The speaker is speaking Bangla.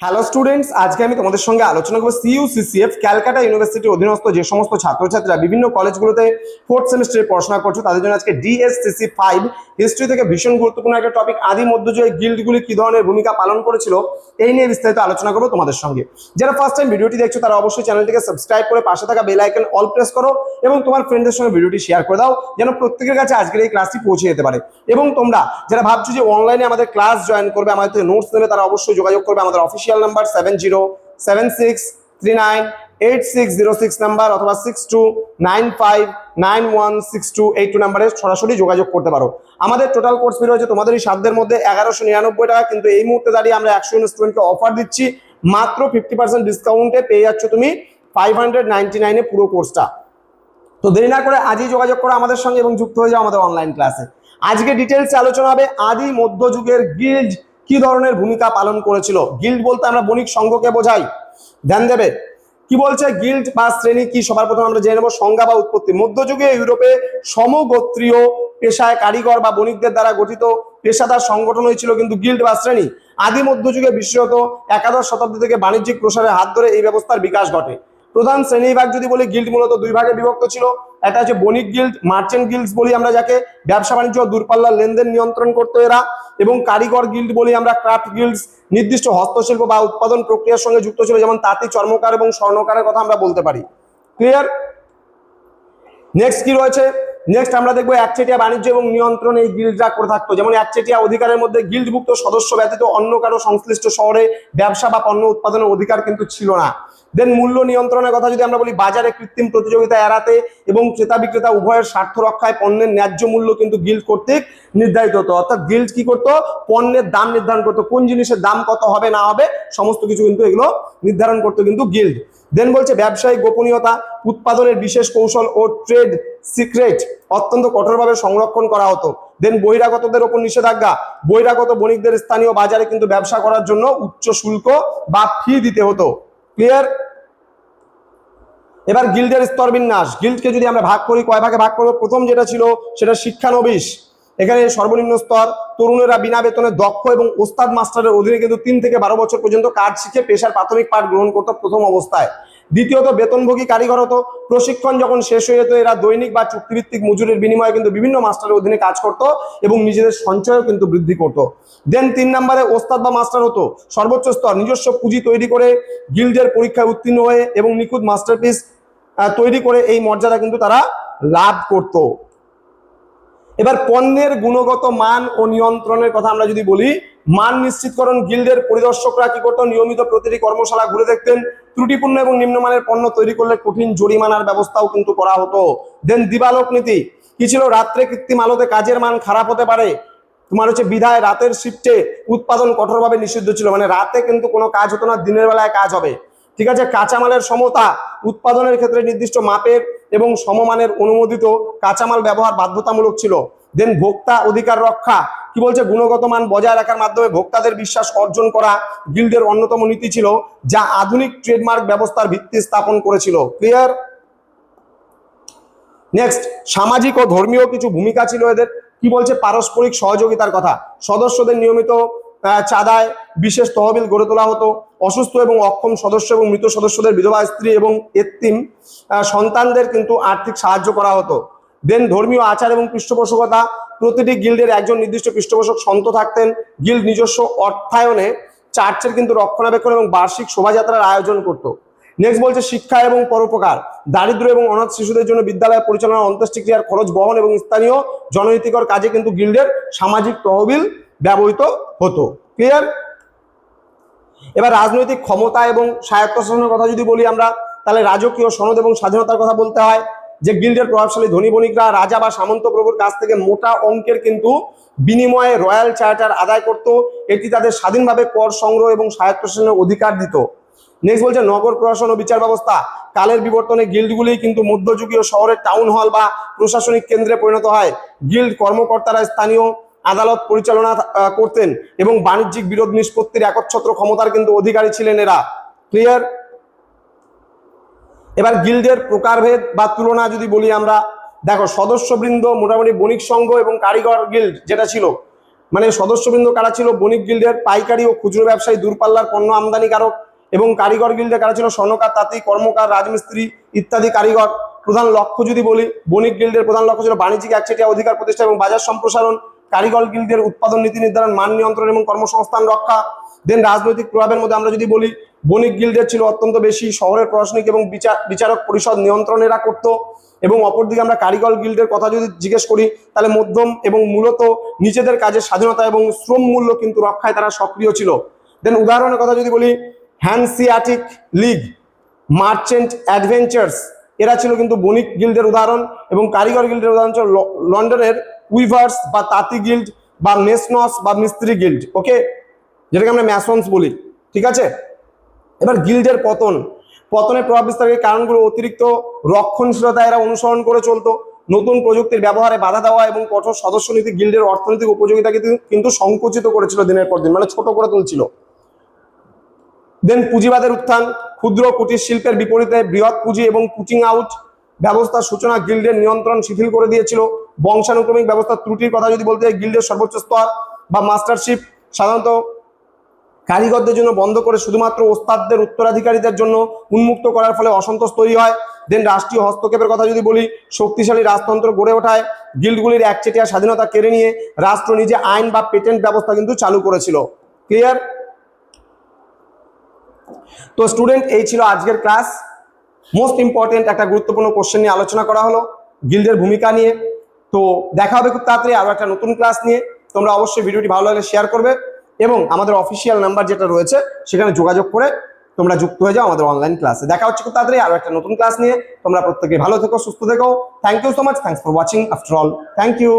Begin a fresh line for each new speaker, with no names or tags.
হ্যালো স্টুডেন্টস, আজকে আমি তোমাদের সঙ্গে আলোচনা করব সিইউসিসিএফ ক্যালকাটা ইউনিভার্সিটির অধীনস্থ যে সমস্ত ছাত্রছাত্রীরা বিভিন্ন কলেজগুলোতে ফোর্থ সেমিস্টারে পড়াশোনা করছো তাদের জন্য আজকে ডিএসসিসি 5 হিস্ট্রি থেকে ভীষণ গুরুত্বপূর্ণ একটা টপিক আদি মধ্যযুগে গিল্ডগুলি কি ধরনের ভূমিকা পালন করেছিল এই নিয়ে বিস্তারিত আলোচনা করব তোমাদের সঙ্গে। যারা ফার্স্ট টাইম ভিডিওটি দেখছো তারা অবশ্যই চ্যানেলটিকে সাবস্ক্রাইব করে পাশে থাকা বেল আইকন অল প্রেস করো এবং তোমার ফ্রেন্ডদের সঙ্গে ভিডিওটি শেয়ার করে দাও যেন প্রত্যেকের কাছে আজকের এই ক্লাসটি পৌঁছে যেতে পারে। এবং তোমরা যারা ভাবছো যে অনলাইনে আমাদের ক্লাস জয়েন করবে, আমাদের থেকে নোটস নেবে, তারা অবশ্যই যোগাযোগ করবে আমাদের অফিসিয়াল নাম্বার 7076398606 নাম্বার অথবা 6295916282 নাম্বারে সরাসরি যোগাযোগ করতে পারো। আমাদের টোটাল কোর্স ফি রয়েছে তোমাদের এই সাধ্যের মধ্যে 1199 টাকা, কিন্তু এই মুহূর্তে দাঁড়িয়ে আমরা 100 স্টুডেন্টকে অফার দিচ্ছি মাত্র 50% ডিসকাউন্টে পেয়ে যাচ্ছ তুমি 599 এ পুরো কোর্সটা। তো দেরি না করে আজই যোগাযোগ করো আমাদের সঙ্গে এবং যুক্ত হয়ে যাও আমাদের অনলাইন ক্লাসে। আজকে ডিটেলস আলোচনা হবে আদি মধ্যযুগের গিল্ড কি ধরনের ভূমিকা পালন করেছিল। গিল্ড বলতে আমরা বণিক সংঘকে বোঝাই, ধ্যান দেবে। কি বলছে গিল্ড বা শ্রেণী কি, সবার প্রথমে আমরা জেনে নেব সংজ্ঞা বা উৎপত্তি। মধ্যযুগে ইউরোপে সমগোত্রীয় পেশায় কারিগর বা বণিকদের দ্বারা গঠিত পেশাদার সংগঠন হয়েছিল কিন্তু গিল্ড বা শ্রেণী। আদি মধ্যযুগে বিশেষত একাদশ শতাব্দী থেকে বাণিজ্যিক প্রসারের হাত ধরে এই ব্যবস্থার বিকাশ ঘটে। প্রধান শ্রেণীবিভাগ যদি বলি, গিল্ড মূলত দুই ভাগে বিভক্ত ছিল। একটা হচ্ছে বণিক গিল্ড, মার্চেন্ট গিল্ডস বলি আমরা যাকে, ব্যবসা বাণিজ্য দূরপাল্লার লেনদেন নিয়ন্ত্রণ করতো এরা। এবং কারিগর গিল্ড বলি আমরা ক্রাফট গিল্ডস, নির্দিষ্ট হস্তশিল্প বা উৎপাদন প্রক্রিয়ার সঙ্গে যুক্ত ছিল, যেমন তাঁতি, চর্মকার এবং স্বর্ণকারের কথা আমরা বলতে পারি। ক্লিয়ার? নেক্সট কি রয়েছে, নেক্সট আমরা দেখবো একচেটিয়া বাণিজ্য এবং নিয়ন্ত্রণ এই গিল্ডরা করে থাকতো। যেমন একচেটিয়া অধিকারের মধ্যে গিল্ডভুক্ত সদস্য ব্যতীত অন্য কারো সংশ্লিষ্ট শহরে ব্যবসা বা পণ্য উৎপাদনের অধিকার কিন্তু ছিল না। দেন মূল্য নিয়ন্ত্রণের কথা যদি আমরা বলি, বাজারে কৃত্রিম প্রতিযোগিতা এড়াতে এবং ক্রেতা বিক্রেতা উভয়ের স্বার্থ রক্ষায় পণ্যের ন্যায্য মূল্য কিন্তু গিল্ড কর্তৃক নির্ধারিত হতো। অর্থাৎ গিল্ড কি করতো, পণ্যের দাম নির্ধারণ করতো, কোন জিনিসের দাম কত হবে না হবে সমস্ত কিছু কিন্তু এগুলো নির্ধারণ করতো কিন্তু গিল্ড। দেন বলছে ব্যবসায়িক গোপনীয়তা, উৎপাদনের বিশেষ কৌশল ও ট্রেড সিক্রেট অত্যন্ত কঠোরভাবে সংরক্ষণ করা হতো। দেন বহিরাগতদের ওপর নিষেধাজ্ঞা, বহিরাগত বণিকদের স্থানীয় বাজারে কিন্তু ব্যবসা করার জন্য উচ্চ শুল্ক বা ফি দিতে হতো। ক্লিয়ার? এবার গিল্ডের স্তরবিন্যাস। গিল্ডকে যদি আমরা ভাগ করি, কয় ভাগে ভাগ করবো? প্রথম যেটা ছিল সেটা শিক্ষানবিশ। এখানে সর্বনিম্ন স্তর, তরুণেরা বিনা বেতনে দক্ষ এবং ওস্তাদ মাস্টারের অধীনে কিন্তু 3 থেকে 12 বছর পর্যন্ত কাজ শিখে পেশার প্রাথমিক পাঠ গ্রহণ করতো প্রথম অবস্থায়। দ্বিতীয়ত বেতনভোগী কারিগর হতো। প্রশিক্ষণ যখন শেষ হয়ে যেত এরা দৈনিক বা চুক্তিভিত্তিক মজুরির বিনিময়ে কিন্তু বিভিন্ন মাস্টারের অধীনে কাজ করত এবং নিজেদের সঞ্চয়ও কিন্তু বৃদ্ধি করত। দেন 3 নম্বরে ওস্তাদ বা মাস্টার হতো। সর্বোচ্চ স্তর, নিজস্ব পুঁজি তৈরি করে গিল্ডের পরীক্ষায় উত্তীর্ণ হয়ে এবং নিখুঁত মাস্টারপিস তৈরি করে এই মর্যাদা কিন্তু তারা লাভ করত। এবার পণ্যের গুণগত মান ও নিয়ন্ত্রণের কথা আমরা যদি বলি, মান নিশ্চিতকরণ গিল্ডের পরিদর্শকরা কি করতো, নিয়মিত প্রতিটি কর্মশালা ঘুরে দেখতেন। ত্রুটিপূর্ণ এবং নিম্নমানের পণ্য তৈরি করলে কঠিন জরিমানার ব্যবস্থাও কিন্তু করা হতো। দেন দিবালোক নীতি কি ছিল, রাত্রে কৃত্রিম আলোতে কাজের মান খারাপ হতে পারে, তোমার হচ্ছে বিধায় রাতের শিফটে উৎপাদন কঠোরভাবে নিষিদ্ধ ছিল। মানে রাতে কিন্তু কোনো কাজ হতো না, দিনের বেলায় কাজ হবে। ঠিক আছে? কাঁচামালের সমতা, উৎপাদনের ক্ষেত্রে নির্দিষ্ট মাপের এবং সমমানের অনুমোদিত কাঁচামাল ব্যবহার বাধ্যতামূলক ছিল। দেন ভোক্তা অধিকার রক্ষা কি বলছে, গুণগত মান বজায় রাখার মাধ্যমে ভোক্তাদের বিশ্বাস অর্জন করা গিল্ডের অন্যতম নীতি ছিল, যা আধুনিক ট্রেডমার্ক ব্যবস্থার ভিত্তি স্থাপন করেছিল। ক্লিয়ার? নেক্সট সামাজিক ও ধর্মীয় কিছু ভূমিকা ছিল এদের। কি বলছে, পারস্পরিক সহযোগিতার কথা, সদস্যদের নিয়মিত চাঁদায় বিশেষ তহবিল গড়ে তোলা হতো। অসুস্থ এবং অক্ষম সদস্য এবং মৃত সদস্যদের বিধবা স্ত্রী এবং এতিম সন্তানদের কিন্তু আর্থিক সাহায্য করা হতো। দেন ধর্মীয় আচার এবং পৃষ্ঠপোষকতা, প্রতিটি গিল্ডের একজন নির্দিষ্ট পৃষ্ঠপোষক সন্ত থাকতেন। গিল্ড নিজস্ব অর্থায়নে চার্চের কিন্তু রক্ষণাবেক্ষণ এবং বার্ষিক শোভাযাত্রার আয়োজন করত। নেক্সট বলছে শিক্ষা এবং পরোপকার, দারিদ্র এবং অনাথ শিশুদের জন্য বিদ্যালয় পরিচালনা, অন্ত্যেষ্টিক্রিয়ার খরচ বহন এবং স্থানীয় জনহিতকর কাজে কিন্তু গিল্ডের সামাজিক তহবিল ব্যবহৃত হতো। ক্লিয়ার? এবার রাজনৈতিক ক্ষমতা এবং স্বায়ত্তশাসনের কথা যদি বলি আমরা, তাহলে রাজকীয় সনদ এবং স্বাধীনতার কথা বলতে হয়। যে গিল্ডের প্রভাবশালী ধনী বণিকরা রাজা বা সামন্ত প্রভুর কাছ থেকে মোটা অঙ্কের কিন্তু বিনিময়ে রয়্যাল চার্টার আদায় করত। এটি তাদের স্বাধীনভাবে কর সংগ্রহ এবং স্বায়ত্তশাসনের অধিকার দিত। নেক্সট বলছে নগর প্রশাসন ও বিচার ব্যবস্থা। কালের বিবর্তনে গিল্ডগুলি কিন্তু মধ্যযুগীয় শহরের টাউন হল বা প্রশাসনিক কেন্দ্রে পরিণত হয়। গিল্ড কর্মকর্তারা স্থানীয় আদালত পরিচালনা করতেন এবং বাণিজ্যিক বিরোধ নিষ্পত্তির একচ্ছত্র ক্ষমতার কিন্তু অধিকারী ছিলেন এরা। ক্লিয়ার? এবার গিল্ডের প্রকারভেদ বা তুলনা যদি বলি আমরা, দেখো সদস্যবৃন্দ মোটামুটি বণিক সংঘ এবং কারিগর গিল্ড যেটা ছিল, মানে সদস্যবৃন্দ কারা ছিল? বণিক গিল্ডের, পাইকারি ও খুচরো ব্যবসায়ী, দূরপাল্লার পণ্য আমদানিকারক, এবং কারিগর গিল্ডে কারা ছিল? স্বর্ণকার, তাঁতি, কর্মকার, রাজমিস্ত্রি ইত্যাদি কারিগর। প্রধান লক্ষ্য যদি বলি, বণিক গিল্ডের প্রধান লক্ষ্য ছিল বাণিজ্যিক একচেটিয়া অধিকার প্রতিষ্ঠা এবং বাজার সম্প্রসারণ। কারিগর গিল্ডের উৎপাদন নীতি নির্ধারণ, মান নিয়ন্ত্রণ এবং কর্মসংস্থান রক্ষা। দেন রাজনৈতিক প্রভাবের মধ্যে আমরা যদি বলি, বণিক গিল্ডের ছিল অত্যন্ত বেশি শহরের প্রশাসনিক এবং বিচারক পরিষদ নিয়ন্ত্রণেরা করতো। এবং অপরদিকে আমরা কারিগর গিল্ডের কথা যদি জিজ্ঞেস করি, তাহলে মধ্যম এবং মূলত নিজেদের কাজের স্বাধীনতা এবং শ্রম মূল্য কিন্তু রক্ষায় তারা সক্রিয় ছিল। দেন উদাহরণের কথা যদি বলি, হ্যানসিয়াটিক লিগ, মার্চেন্ট অ্যাডভেঞ্চার্স, এরা ছিল কিন্তু বণিক গিল্ডের উদাহরণ। এবং কারিগর গিল্ডের উদাহরণ ছিল লন্ডনের উইভার্স বা তাঁতি গিল্ড বা মেসনস বা মিস্ত্রি গিল্ড, ওকে, যেটাকে আমরা ম্যাসন্স বলি, ঠিক আছে। এবার গিল্ডের পতনের প্রভাব বিস্তারের কারণগুলো, অতিরিক্ত রক্ষণশীলতা এরা অনুসরণ করে চলতো, নতুন প্রযুক্তির ব্যবহারে বাধা দেওয়া এবং কঠোর সদস্য নীতি গিল্ডের অর্থনৈতিক উপযোগিতাকে কিন্তু সংকুচিত করেছিল দিনের পর দিন, মানে ছোট করে তুলছিল। দেন পুঁজিবাদের উত্থান, ক্ষুদ্র কুটির শিল্পের বিপরীতে বৃহৎ পুঁজি এবং পুটিং আউট ব্যবস্থার সূচনা গিল্ডের নিয়ন্ত্রণ শিথিল করে দিয়েছিল। বংশানুক্রমিক ব্যবস্থার ত্রুটির কথা যদি বলতে হয়, গিল্ডের সর্বোচ্চ স্তর বা মাস্টারশিপ সাধারণত কারিগরদের জন্য বন্ধ করে শুধুমাত্র ওস্তাদদের উত্তরাধিকারীদের জন্য উন্মুক্ত করার ফলে অসন্তোষ তৈরি হয়। দেন রাষ্ট্রীয় হস্তক্ষেপের কথা যদি বলি, শক্তিশালী রাজতন্ত্র গড়ে ওঠায় গিল্ডগুলির একচেটিয়া স্বাধীনতা কেড়ে নিয়ে রাষ্ট্র নিজে আইন বা পেটেন্ট ব্যবস্থা কিন্তু চালু করেছিল। ক্লিয়ার? তো স্টুডেন্ট, এই ছিল আজকের ক্লাস। মোস্ট ইম্পর্টেন্ট একটা গুরুত্বপূর্ণ কোশ্চেন নিয়ে আলোচনা করা হলো, গিল্ডের ভূমিকা নিয়ে। তো দেখা হবে খুব তাড়াতাড়ি আরো একটা নতুন ক্লাস নিয়ে। তোমরা অবশ্যই ভিডিওটি ভালো লাগলে শেয়ার করবে এবং আমাদের অফিসিয়াল নাম্বার যেটা রয়েছে সেখানে যোগাযোগ করে তোমরা যুক্ত হয়ে যাও আমাদের অনলাইন ক্লাসে। দেখা হচ্ছে খুব তাড়াতাড়ি আরো একটা নতুন ক্লাস নিয়ে। তোমরা প্রত্যেকে ভালো থেকো, সুস্থ থেকো। Thank you so much, thanks for watching after all, thank you.